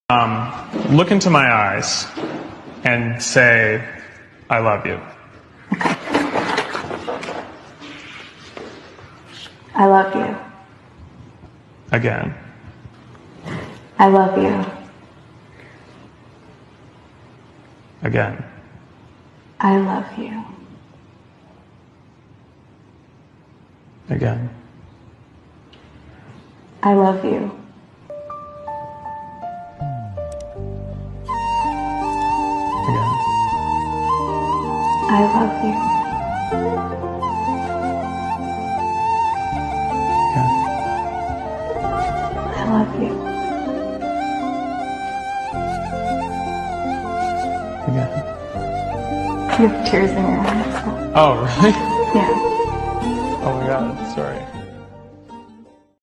Look into my eyes and say, I love you. Okay. I love you. Again. I love you. Again. I love you. Again. I love you. Again. I love you. Again. I love you. Again. You have tears in your eyes. Oh, really? Yeah. Oh my God, sorry.